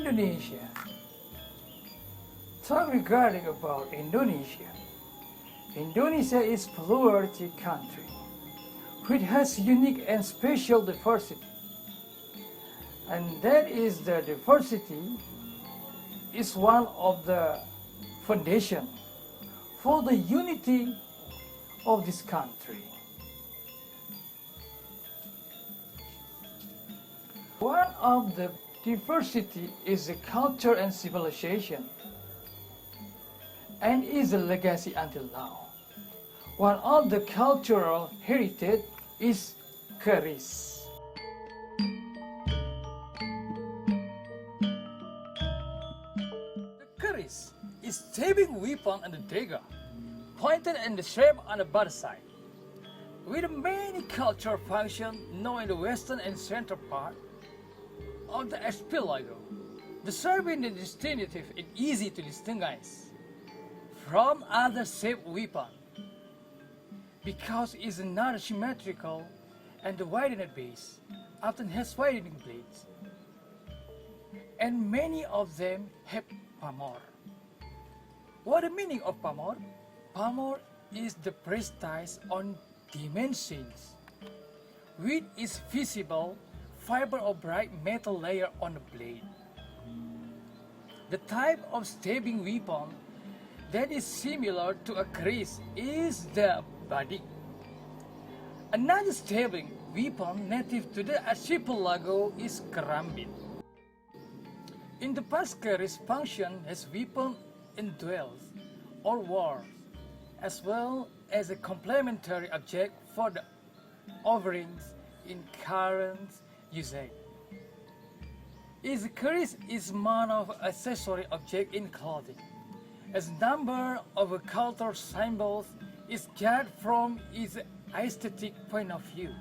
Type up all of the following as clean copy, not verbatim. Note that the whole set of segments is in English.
Indonesia. Talk regarding about Indonesia. Indonesia is plurality country, which has unique and special diversity. And that is the diversity is one of the foundation for the unity of this country. One of the diversity is the culture and civilization, and is a legacy until now. One of the cultural heritage is keris. The keris is stabbing weapon and the dagger, pointed and the shape on the body side. With many cultural functions known in the western and central part of the archipelago, the serving is distinctive and easy to distinguish from other shaped weapons because it is not symmetrical and the widened base often has widening blades, and many of them have pamor. What the meaning of pamor? Pamor is the prestige on dimensions, which is visible fiber of bright metal layer on the blade. The type of stabbing weapon that is similar to a keris is the badik. Another stabbing weapon native to the archipelago is karambit. In the past, keris function as weapon in duels or wars, as well as a complementary object for the offerings in current usage. Its keris is one of accessory object in clothing, as number of cultural symbols is judged from its aesthetic point of view.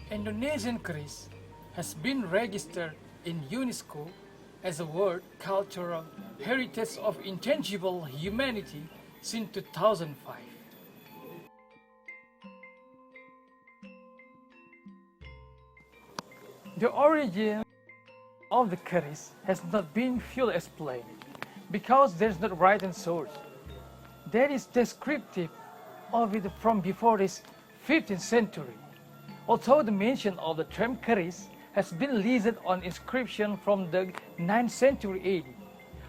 Indonesian keris has been registered in UNESCO as a World Cultural Heritage of Intangible Humanity since 2005. The origin of the keris has not been fully explained because there is no written source that is descriptive of it from before this 15th century. Although the mention of the term keris has been listed on inscription from the 9th century AD.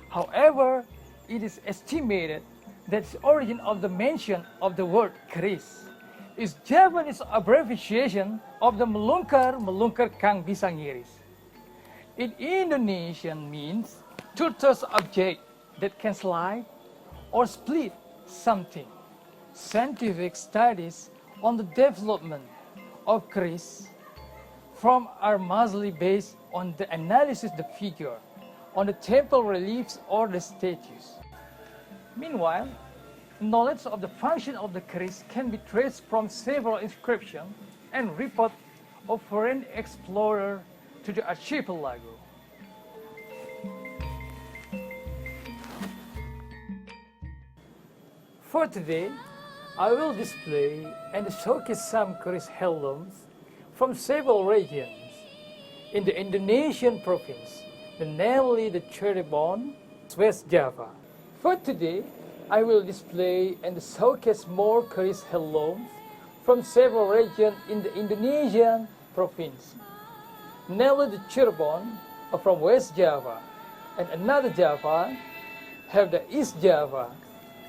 However, it is estimated that the origin of the mention of the word keris is Javanese abbreviation of the melungker kang bisa ngiris. In Indonesian means toothless object that can slide or split something. Scientific studies on the development of keris from are mostly based on the analysis of the figure on the temple reliefs or the statues. Meanwhile, knowledge of the function of the keris can be traced from several inscriptions and reports of foreign explorers to the archipelago. For today, I will display and showcase some keris heirlooms from several regions in the Indonesian province, namely the Cirebon, West Java. For today, I will display and showcase more keris heirlooms from several regions in the Indonesian province, namely the Cirebon from West Java, and another Java have the East Java.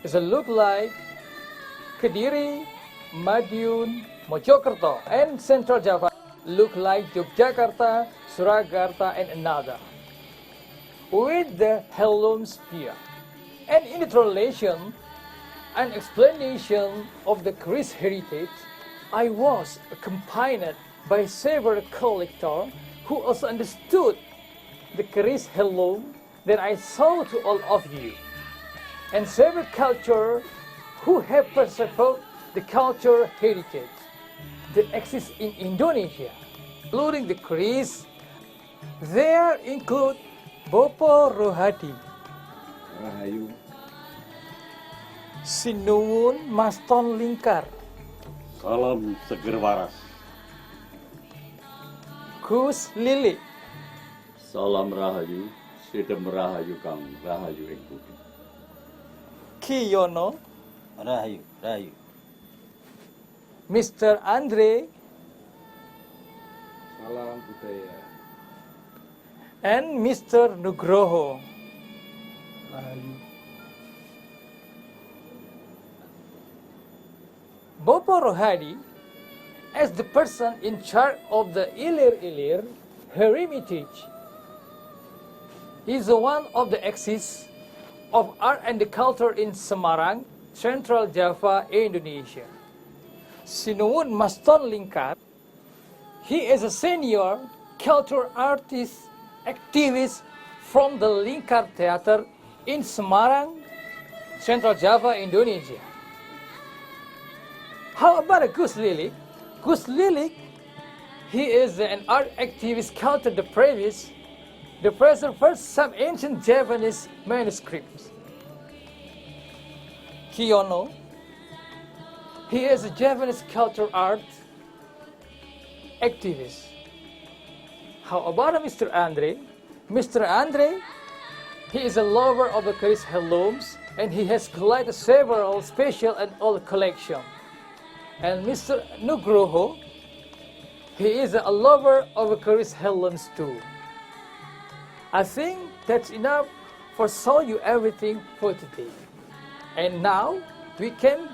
It look like Kediri, Madiun, Mojokerto, and Central Java look like Yogyakarta, Surakarta, and another, with the heirloom spear. And in the translation and explanation of the keris heritage, I was accompanied by several collectors who also understood the keris heirloom that I saw to all of you, and several cultures who have preserved the cultural heritage that exists in Indonesia, including the keris. There include Bopo Rohadi, Rahayu, Sinuwun Maston Lingkar. Salam seger waras. Gus Lili. Salam Rahayu, Sidem Rahayu Kang Rahayu ing bumi. Kiyono. Rahayu, Rahayu. Mr. Andre. Salam budaya. And Mr. Nugroho. Rahayu. Bopo Rohadi, as the person in charge of the Ilir Hermitage, is one of the axis of art and culture in Semarang, Central Java, Indonesia. Sinuwun Maston Lingkar, he is a senior culture artist activist from the Lingkar Theater in Semarang, Central Java, Indonesia. How about Gus Lilik? Gus Lilik, he is an art activist counted the preserved some ancient Javanese manuscripts. Kiyono, he is a Javanese culture art activist. How about Mr. Andre? Mr. Andre, he is a lover of the Keris heirlooms and he has collected several special and old collections. And Mr. Nugroho, he is a lover of the Keris heirlooms too. I think that's enough for show you everything for today. And now we can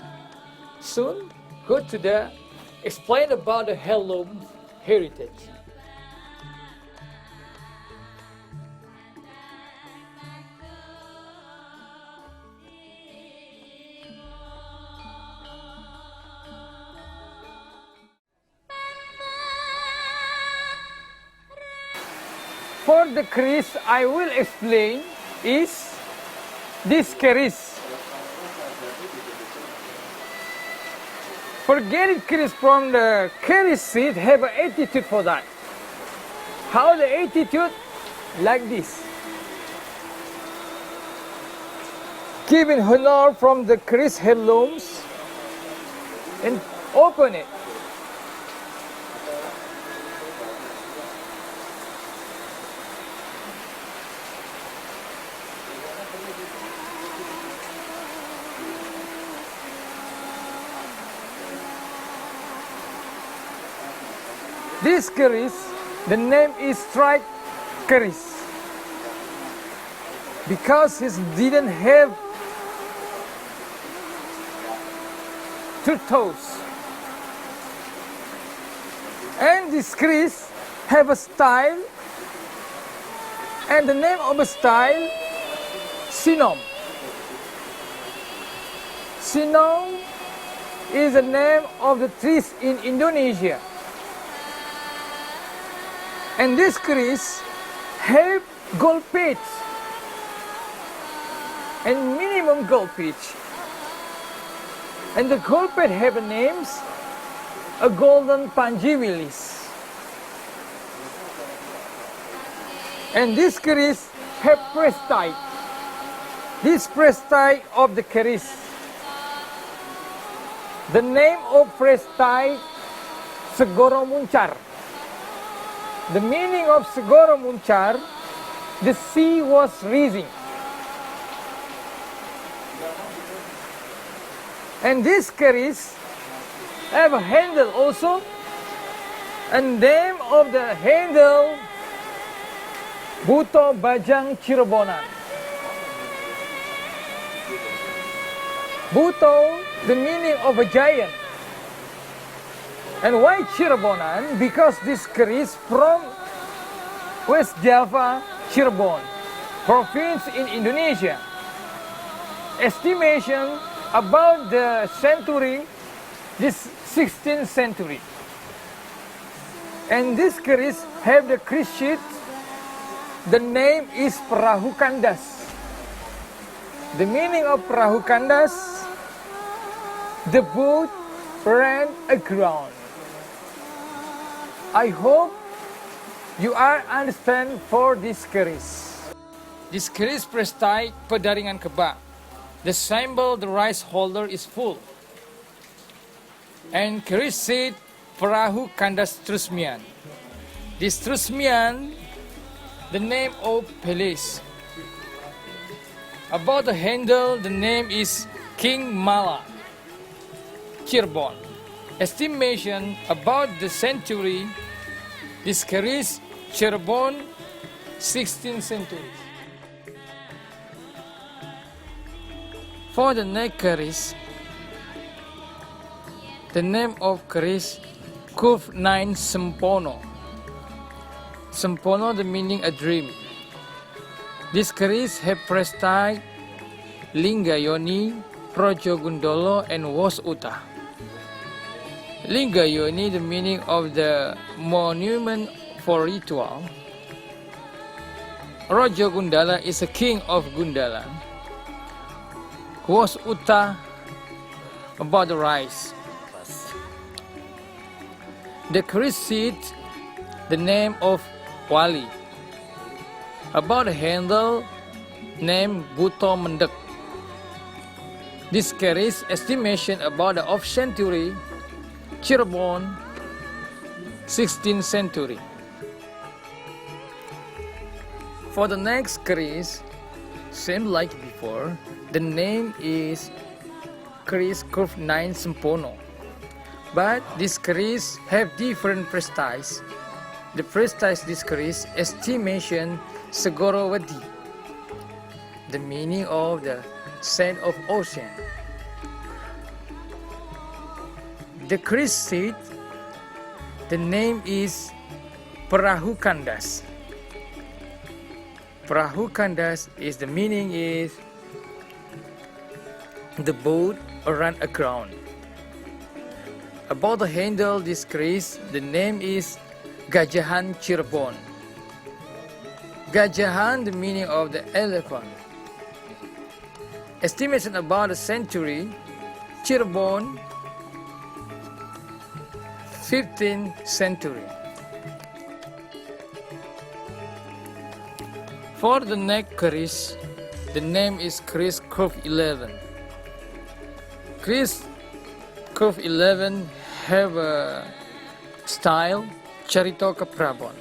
soon go to the explain about the heirloom heritage. For the keris I will explain is this keris. Forget it keris from the keris seed have an attitude for that. How the attitude? Like this. Giving honor from the keris heirlooms and open it. This keris, the name is strike keris because he didn't have two toes. And this keris have a style, and the name of the style, Sinom. Sinom is the name of the trees in Indonesia. And this keris have gold pitch and minimum gold pitch. And the gold pitch have names a golden panjiwilis. And this keris have prestite. This prestite of the keris. The name of prestite Segoro Muncar. The meaning of Segoro Muncar, the sea was rising. And this keris have a handle also, and name of the handle Buto Bajang Cirebonan. Buto, the meaning of a giant. And why Cirebonan? Because this keris from West Java, Cirebon, province in Indonesia. Estimation about the century, this 16th century. And this keris have the keris sheet. The name is Perahu Kandas. The meaning of Perahu Kandas, the boat ran aground. I hope you are understand for this keris. This keris prestite Pedaringan Kebak. The symbol the rice holder is full. And keris seat Perahu Kandas Trusmian. This Trusmian, the name of Pelis. About the handle, the name is King Mala, Cirebon. Estimation about the century, this keris Cirebon, 16th century. For the next keris, the name of keris Kurv 9 Sempono. Sempono, the meaning a dream. This keris have prestige Lingayoni, Projo Gundolo, and Was Uta. Lingayoni, the meaning of the monument for ritual. Rojo Gundala is a king of Gundala. Was Uta, about the rice. The keris seat, the name of Wali. About the handle, name Buto Mendek. This keris estimation about the of century, Cirebon, 16th century. For the next keris, same like before, the name is keris Kurv 9 Sempono. But this keris have different prestige. The prestige this keris estimation Segorowadi, the meaning of the sand of ocean. The keris seat, the name is Perahu Kandas. Perahu Kandas is the meaning is the boat around a ground. About the handle this keris, the name is Gajahan Cirebon. Gajahan, the meaning of the elephant. Estimation about the century, Cirebon, 15th century. For the next keris, the name is keris Kurv 11. Keris Kurv 11 have a style Cerita ke Prabon.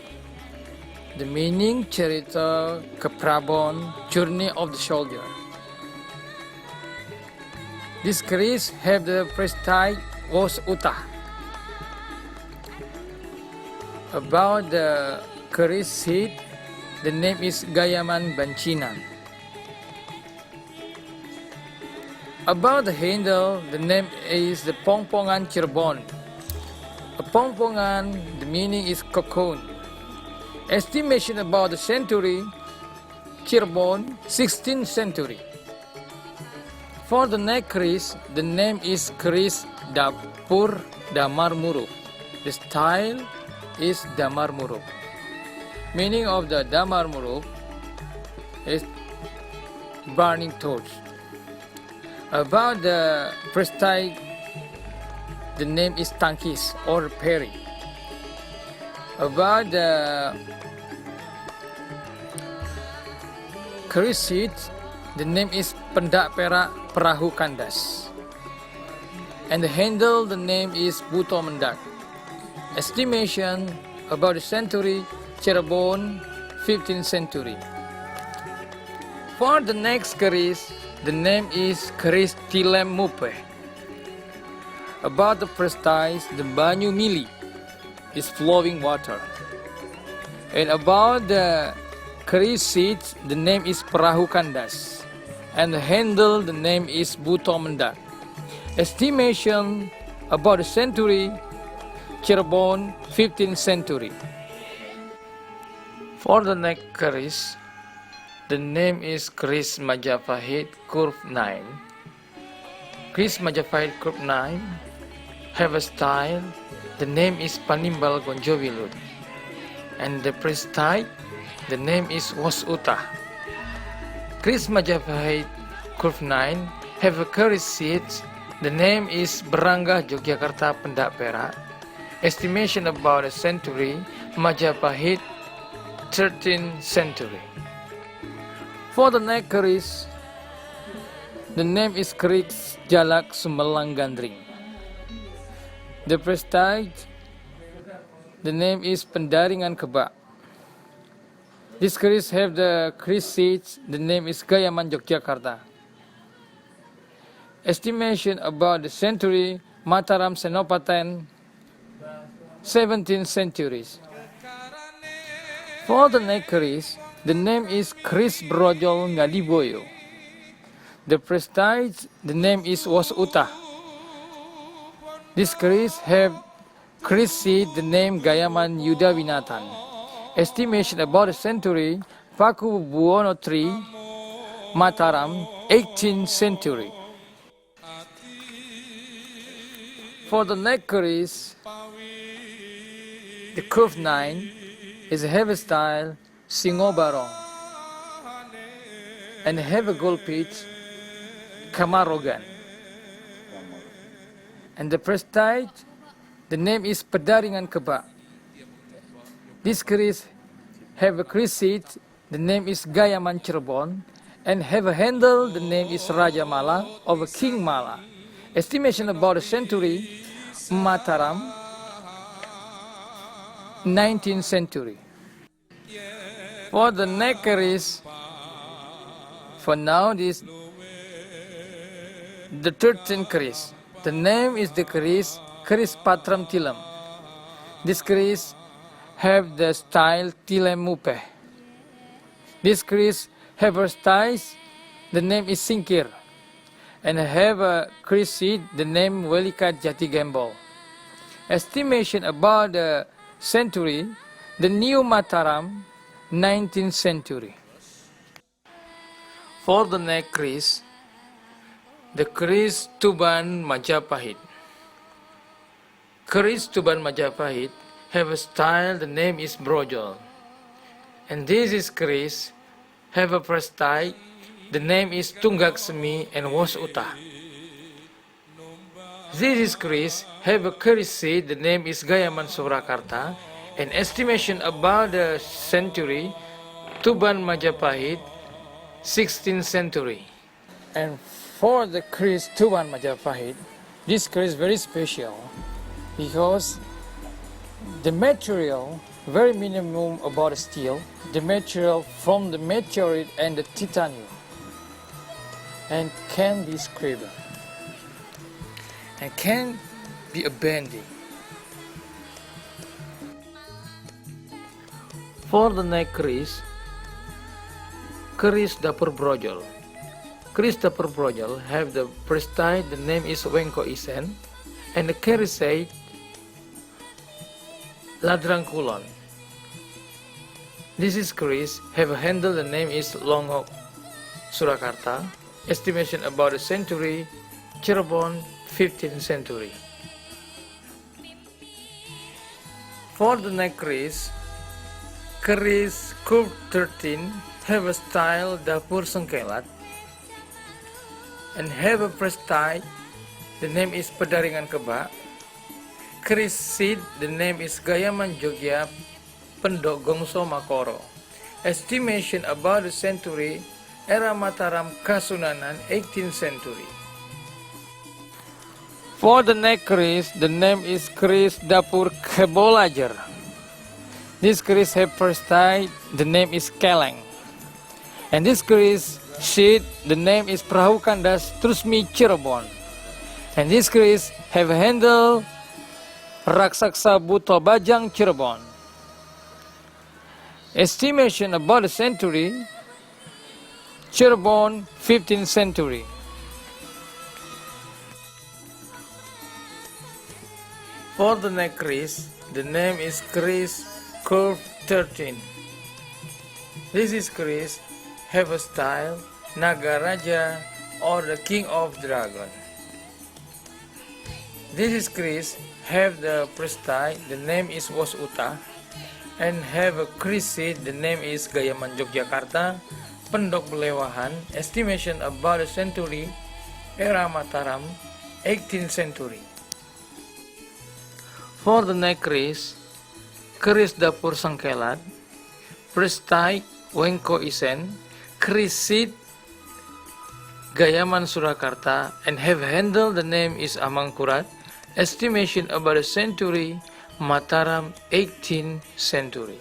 The meaning Cerita ke Prabon, journey of the soldier. This keris have the prestige Was Uta. About the keris seat, the name is Gayaman Bancinan. About the handle, the name is the Pongpongan Cirebon. A Pongpongan, the meaning is cocoon. Estimation about the century, Cirebon, 16th century. For the next keris, the name is keris Dapur Damar Muruk. The style is Damar Muruk. Meaning of the Damar Muruk is burning torch. About the prestige, the name is Tangkis or Peri. About the keris seat, the name is Pendak Perak Perahu Kandas. And the handle, the name is Buto Mendak. Estimation about the century, Cirebon, 15th century. For the next keris, the name is keris Tilem Mupe. About the prestige, the Banyu Mili is flowing water. And about the keris seat, the name is Perahu Kandas. And the handle, the name is Buto Mendak. Estimation about the century, Cirebon, 15th century. For the next keris, the name is keris Majapahit Kurv 9. Keris Majapahit Kurv 9 have a style, the name is Panimbal Gonjowilut. And the prestige, the name is Was Uta. Keris Majapahit Kurv 9 have a keris seat, the name is Berangga Yogyakarta Pendak Perak. Estimation about a century, Majapahit, 13th century. For the next keris, the name is Keris Jalak Sumelang Gandring. The prestige, the name is Pendaringan Kebak. This keris have the keris seat, the name is Gayaman Yogyakarta. Estimation about the century, Mataram Senopatian, 17th centuries. For the next keris, the name is Keris Brojol Ngadiboyo. The prestige, the name is Was Uta. This keris have keris seat, the name Gayaman Yuda Winatan. Estimation about the century, Paku Buwono III, Mataram, 18th century. For the neck keris, the curve 9 is a heavy style Singo Barong and have a gold pitch Kamarogan. And the prestige, the name is Pendaringan Kebak. This keris have a keris seat, the name is Gayaman Cirebon, and have a handle, the name is Raja Mala of King Mala. Estimation about the century, Mataram, 19th century. For the neck keris, for now this the 13th keris. The name is the keris Patram Tilam. This keris have the style Tilem Mupe. This keris have a style, the name is Singkir, and have a keris seat, the name Welika Jati Gembol. Estimation about the century, the new Mataram, 19th century. For the neck keris, the keris Tuban Majapahit. Keris Tuban Majapahit have a style, the name is Brojol. And this is keris have a prestige, the name is Tunggak Semi and Was Uta. This is keris have a keris seat, the name is Gayaman Surakarta, and estimation about the century, Tuban Majapahit, 16th century. And for the keris Tuban Majapahit, this keris is very special because the material, very minimum about the steel, the material from the meteorite and the titanium, and can be scraped and can be a bending. For the neck keris Dapur Brojol. Keris Dapur Brojol have the prestige, the name is Wengko Isen, and the keris say Ladrang Kulon. This is keris have a handle, the name is Longok Surakarta. Estimation about the century, Cirebon, 15th century. For the neck keris Curve 13 have a style Dapur Sengkelat and have a prestige, the name is Pendaringan Kebak. Keris seat, the name is Gayaman Jogja Pendok Gongso Makoro. Estimation about the century, era Mataram Kasunanan, 18th century. For the neck keris, the name is keris Dapur Kebolajer. This keris have prestige, the name is Keleng. And this keris sheet, the name is Perahu Kandas Trusmi Cirebon. And this keris have a handle Raksasa Buto Bajang Cirebon. Estimation about the century, Cirebon, 15th century. For the neck keris, the name is keris Curve 13. This is keris have a style Nagaraja or the King of Dragon. This is keris have the prestige, the name is Was Uta, and have a keris seat, the name is Gayaman Yogyakarta, Pendok Belewahan. Estimation about the century, era Mataram, 18th century. For the neck keris Dapur Sengkelat, prestige Wengko Isen, keris seat Gayaman Surakarta and have handled the name is Amangkurat. Estimation about a century, Mataram 18th century.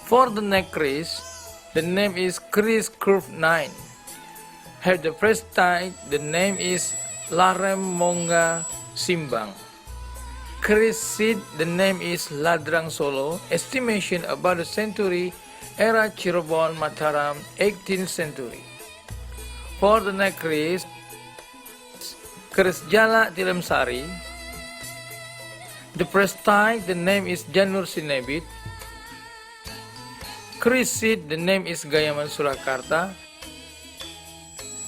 For the neck crease, the name is Kris Curve 9. Have the press tight, the name is Larem Monga Simbang. Kris seed, the name is Ladrang Solo. Estimation about a century, era Cirebon Mataram 18th century. For the neck crease, Keris Jala Tilemsari. The press tight, the name is Janur Sinebit. Kris seed, the name is Gayaman Surakarta.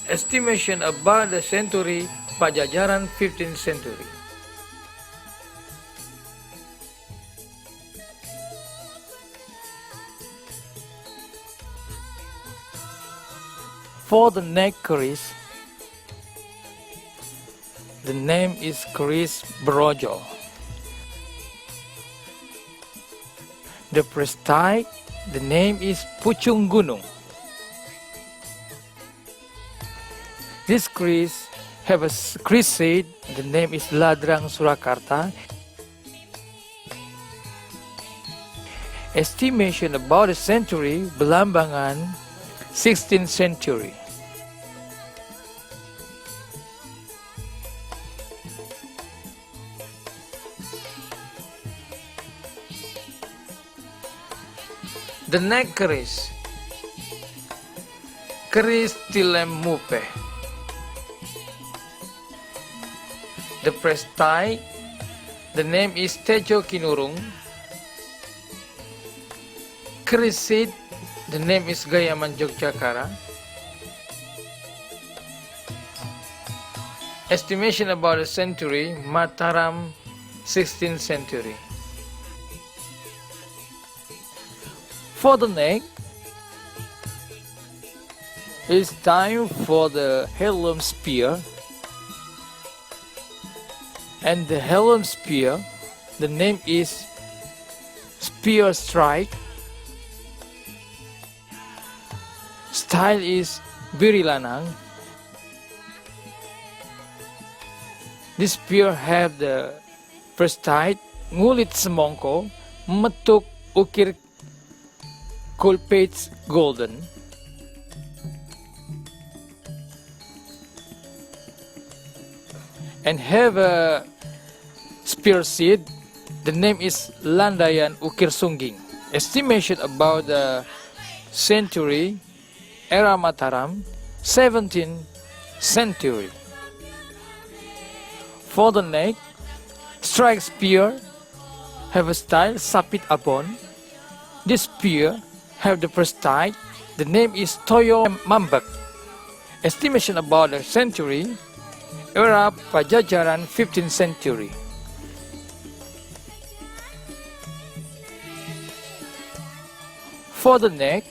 Estimation about the century, Pajajaran 15th century. For the neck crease, the name is Kris Brojo. The press tight, the name is Pucung Gunung. This crease have a crease seed, the name is Ladrang Surakarta. Estimation about a century, Belambangan 16th century. The neck keris, Keris Tilem Mupe. The press tie, the name is Tejo Kinurung. Keris seed, the name is Gayaman Yogyakarta. Estimation about a century, Mataram 16th century. For the neck, it's time for the heirloom spear. And the heirloom spear, the name is Spear Strike. Style is Birilanang. This spear have the first type, Ngulit Semongko, Metuk Ukir Kulpates Golden. And have a spear seed, the name is Landayan Ukir Sungging. Estimation about the century, era Mataram, 17th century. For the neck, strike spear have a style Sapit Abon. This spear have the first type, the name is Toyo Mambak. Estimation about the century, era Pajajaran 15th century. For the neck,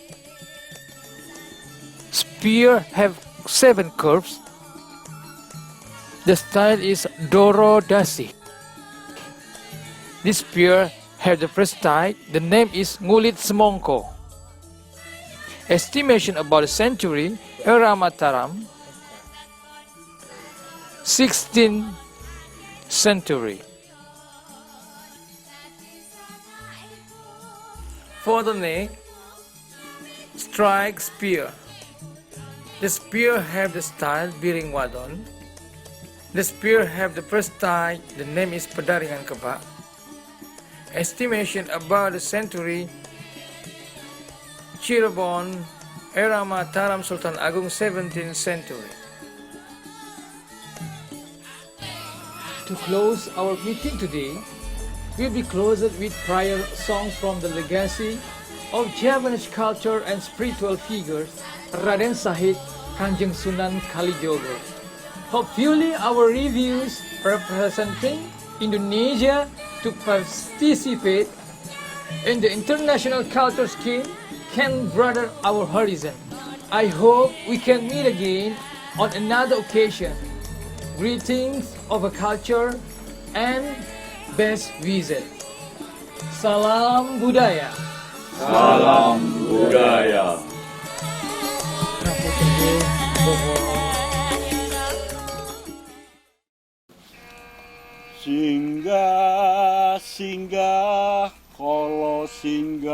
spear have 7 curves. The style is Doro Dasi. This spear have the first type, the name is Ngulit Semongko. Estimation about a century, era Mataram, 16th century. For the neck, strike spear. The spear have the style Biring Wadon. The spear have the first type, the name is Pedaringan Kebak. Estimation about the century, Cirebon, era Mataram Sultan Agung 17th century. To close our meeting today, we'll be closed with prior songs from the legacy of Javanese culture and spiritual figures, Raden Sahid Kanjeng Sunan Kalijogo. Hopefully our reviews representing Indonesia to participate in the international culture scheme can broaden our horizon. I hope we can meet again on another occasion. Greetings of a culture and best visit. Salam budaya. Salam budaya. Prabu Teguh. Singgah singgah kala singgah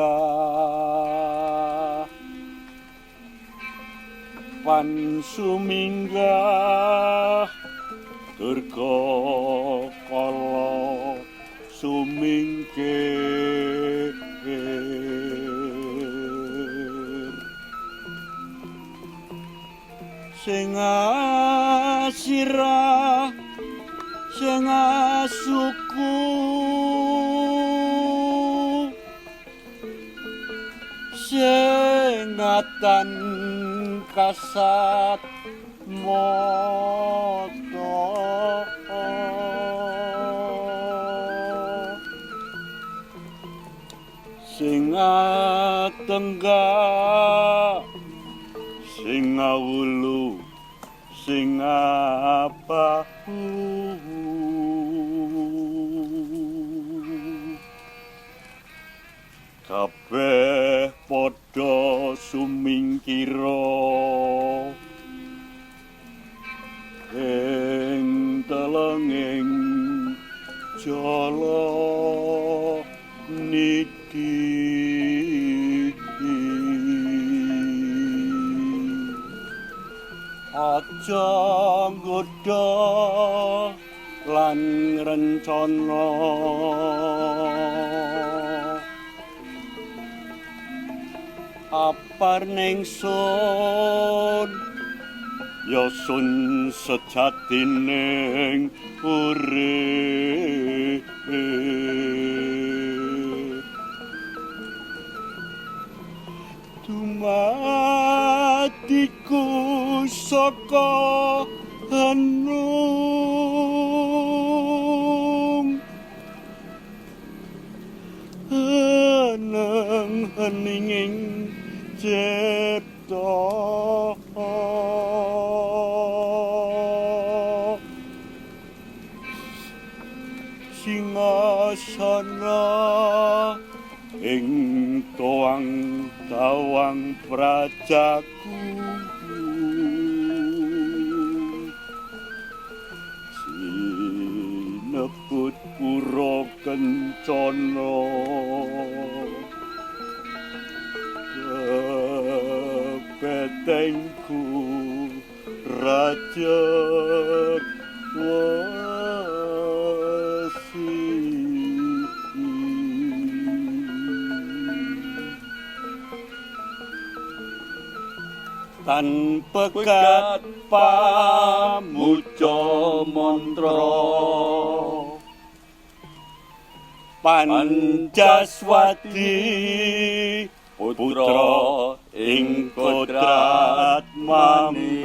pan suminggah durga kala sumingkir sing asirah sing suku sing ngatan kasat moto sing tenggak sing wulu sing bahu kabeh padha sumingkira ing telenging jala nidi aja nggodha lan rencana apar ning sun ya sun sejatining urip dumadiku saka hanung nang heninging cipta singasana ing toang tawang prajaku sinebut pura kencana betengku raja wasi tan pekat pamuja mantra Pancaswati putra ing kodrat mani